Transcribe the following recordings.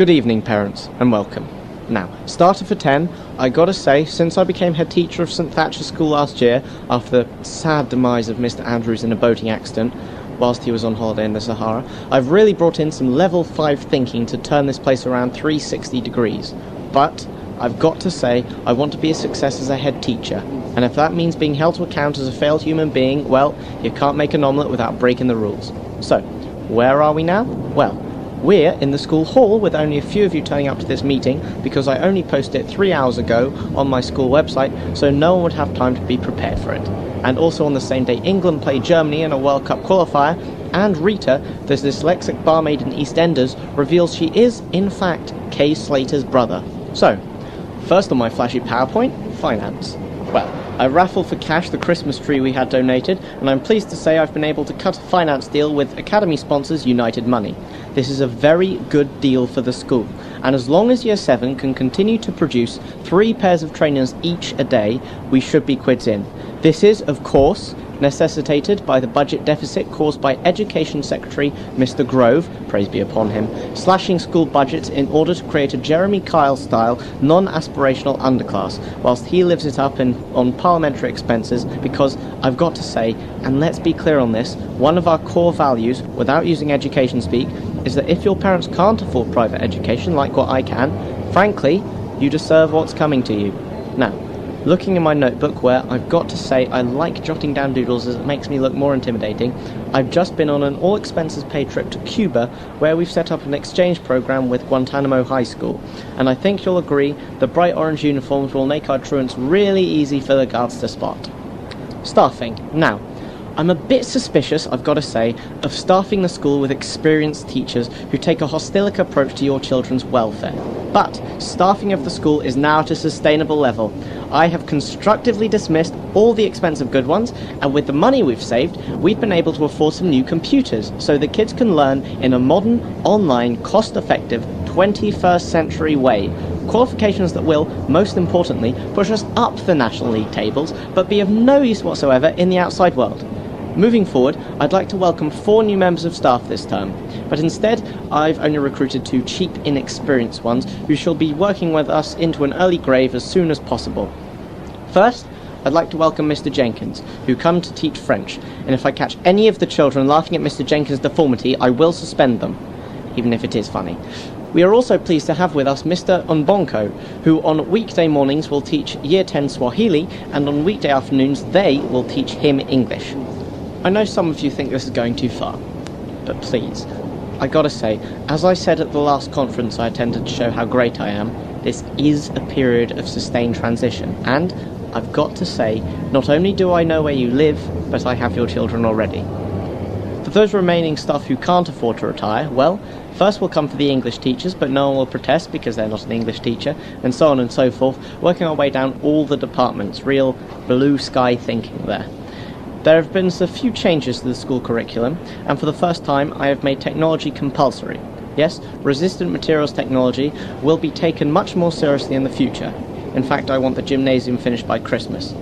Good evening, parents, and welcome. Now, starter for 10, I gotta say, since I became head teacher of St Thatcher's School last year, after the sad demise of Mr Andrews in a boating accident, whilst he was on holiday in the Sahara, I've really brought in some level 5 thinking to turn this place around 360 degrees. But I've got to say, I want to be a success as a head teacher, and if that means being held to account as a failed human being, well, you can't make an omelette without breaking the rules. So, where are we now? Well, we're in the school hall with only a few of you turning up to this meeting because I only posted it 3 hours ago on my school website, so no one would have time to be prepared for it. And also on the same day England played Germany in a World Cup qualifier, and Rita, the dyslexic barmaid in EastEnders, reveals she is, in fact, Kay Slater's brother. So, first on my flashy PowerPoint, finance. Well, I raffled for cash the Christmas tree we had donated, and I'm pleased to say I've been able to cut a finance deal with Academy sponsors United Money. This is a very good deal for the school, and as long as Year 7 can continue to produce 3 pairs of trainers each a day, we should be quids in. This is, of course, necessitated by the budget deficit caused by Education Secretary Mr Grove, praise be upon him, slashing school budgets in order to create a Jeremy Kyle-style, non-aspirational underclass, whilst he lives it up on parliamentary expenses because, I've got to say, and let's be clear on this, one of our core values, without using education speak, is that if your parents can't afford private education like what I can, frankly, you deserve what's coming to you. Now, looking in my notebook where I've got to say I like jotting down doodles as it makes me look more intimidating, I've just been on an all-expenses-paid trip to Cuba where we've set up an exchange program with Guantanamo High School, and I think you'll agree the bright orange uniforms will make our truants really easy for the guards to spot. Staffing. Now, I'm a bit suspicious, I've got to say, of staffing the school with experienced teachers who take a hostilic approach to your children's welfare. But staffing of the school is now at a sustainable level. I have constructively dismissed all the expensive good ones, and with the money we've saved, we've been able to afford some new computers, so the kids can learn in a modern, online, cost-effective, 21st century way. Qualifications that will, most importantly, push us up the National League tables, but be of no use whatsoever in the outside world. Moving forward, I'd like to welcome 4 new members of staff this term, but instead I've only recruited 2 cheap, inexperienced ones who shall be working with us into an early grave as soon as possible. First, I'd like to welcome Mr Jenkins, who come to teach French, and if I catch any of the children laughing at Mr Jenkins' deformity, I will suspend them, even if it is funny. We are also pleased to have with us Mr Unbonko, who on weekday mornings will teach Year 10 Swahili, and on weekday afternoons they will teach him English. I know some of you think this is going too far, but please, I gotta say, as I said at the last conference I attended to show how great I am, this is a period of sustained transition, and I've got to say, not only do I know where you live, but I have your children already. For those remaining staff who can't afford to retire, well, first we'll come for the English teachers, but no one will protest because they're not an English teacher, and so on and so forth, working our way down all the departments, real blue sky thinking there. There have been a few changes to the school curriculum, and for the first time I have made technology compulsory. Yes, resistant materials technology will be taken much more seriously in the future. In fact, I want the gymnasium finished by Christmas.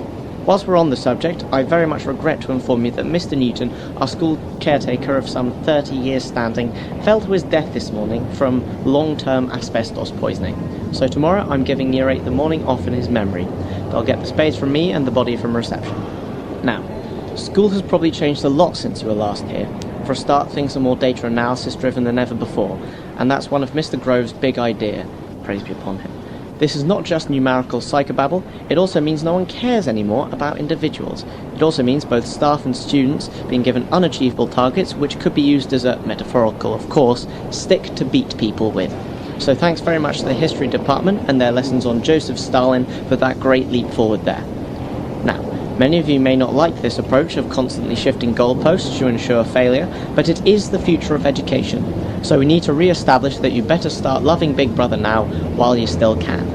Whilst we're on the subject, I very much regret to inform you that Mr Newton, our school caretaker of some 30 years standing, fell to his death this morning from long-term asbestos poisoning. So tomorrow I'm giving Year 8 the morning off in his memory. They'll get the spades from me and the body from reception. Now, school has probably changed a lot since you were last here. For a start, things are more data analysis driven than ever before, and that's one of Mr Grove's big idea, praise be upon him. This is not just numerical psychobabble, it also means no one cares anymore about individuals. It also means both staff and students being given unachievable targets which could be used as a, metaphorical of course, stick to beat people with. So thanks very much to the history department and their lessons on Joseph Stalin for that great leap forward there. Now, many of you may not like this approach of constantly shifting goalposts to ensure failure, but it is the future of education. So we need to re-establish that you better start loving Big Brother now while you still can.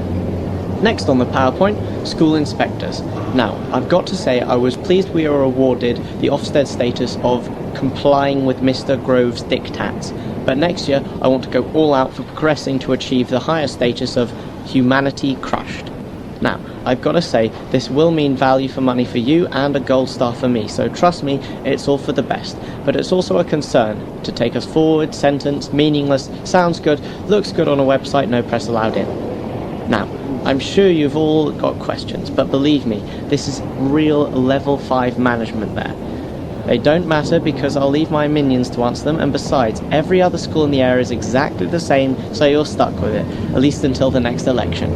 Next on the PowerPoint, school inspectors. Now, I've got to say I was pleased we were awarded the Ofsted status of complying with Mr Grove's diktats, but next year I want to go all out for progressing to achieve the higher status of humanity crushed. Now, I've got to say, this will mean value for money for you and a gold star for me, so trust me, it's all for the best. But it's also a concern to take us forward, sentence, meaningless, sounds good, looks good on a website, no press allowed in. Now, I'm sure you've all got questions, but believe me, this is real level 5 management there. They don't matter because I'll leave my minions to answer them, and besides, every other school in the area is exactly the same, so you're stuck with it, at least until the next election.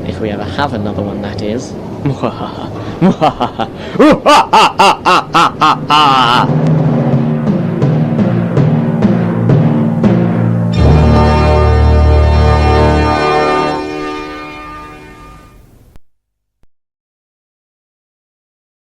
If we ever have another one, that is.